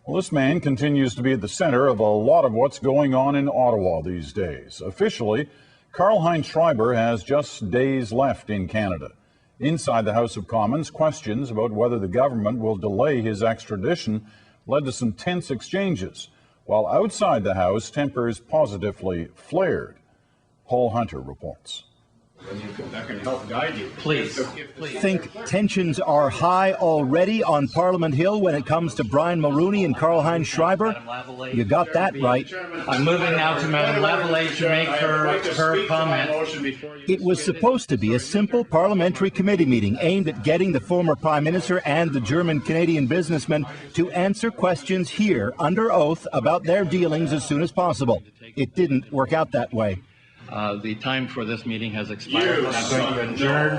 Well, this man continues to be at the center of a lot of what's going on in Ottawa these days. Officially, Karl-Heinz Schreiber has just days left in Canada. Inside the House of Commons, questions about whether the government will delay his extradition led to some tense exchanges, while outside the House, tempers positively flared. Paul Hunter reports. That can help guide you. Please. Think tensions are high already on Parliament Hill when it comes to Brian Mulroney and Karl-Heinz Schreiber? You got that right. I'm moving now to Madame Lavallee to make her comment. It was supposed to be a simple parliamentary committee meeting aimed at getting the former Prime Minister and the German-Canadian businessman to answer questions here under oath about their dealings as soon as possible. It didn't work out that way. The time for this meeting has expired. I'm going to adjourn.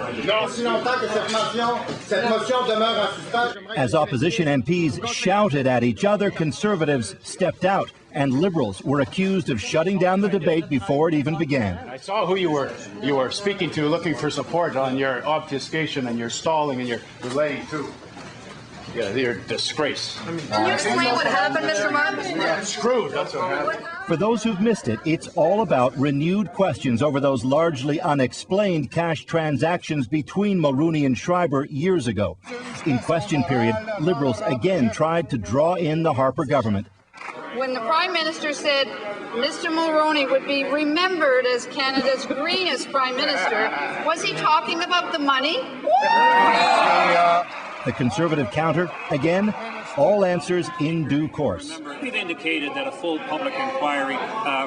As opposition MPs shouted at each other, Conservatives stepped out, and Liberals were accused of shutting down the debate before it even began. I saw who you were speaking to, looking for support on your obfuscation and your stalling and your relaying too. Yeah, you're a disgrace. Can you explain what happened, Mr. Marks? Yeah, screwed. That's what happened. For those who've missed it, it's all about renewed questions over those largely unexplained cash transactions between Mulroney and Schreiber years ago. In question period, Liberals again tried to draw in the Harper government. When the Prime Minister said Mr. Mulroney would be remembered as Canada's greenest Prime Minister, was he talking about the money? The Conservative counter, again, all answers in due course. We've indicated that a full public inquiry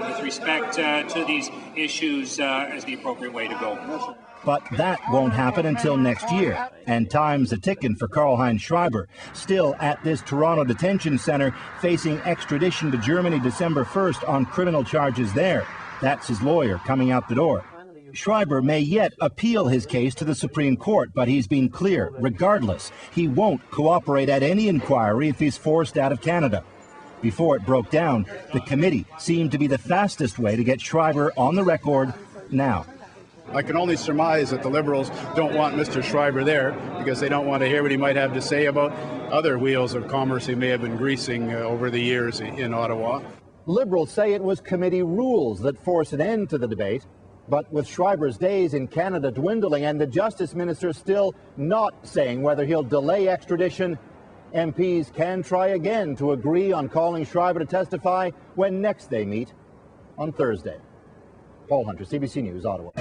with respect to these issues is the appropriate way to go. But that won't happen until next year, and time's a-ticking for Karl-Heinz Schreiber, still at this Toronto detention center, facing extradition to Germany December 1st on criminal charges there. That's his lawyer coming out the door. Schreiber may yet appeal his case to the Supreme Court, but he's been clear, regardless, he won't cooperate at any inquiry if he's forced out of Canada. Before it broke down, the committee seemed to be the fastest way to get Schreiber on the record now. I can only surmise that the Liberals don't want Mr. Schreiber there because they don't want to hear what he might have to say about other wheels of commerce he may have been greasing over the years in Ottawa. Liberals say it was committee rules that forced an end to the debate. But with Schreiber's days in Canada dwindling and the Justice Minister still not saying whether he'll delay extradition, MPs can try again to agree on calling Schreiber to testify when next they meet on Thursday. Paul Hunter, CBC News, Ottawa.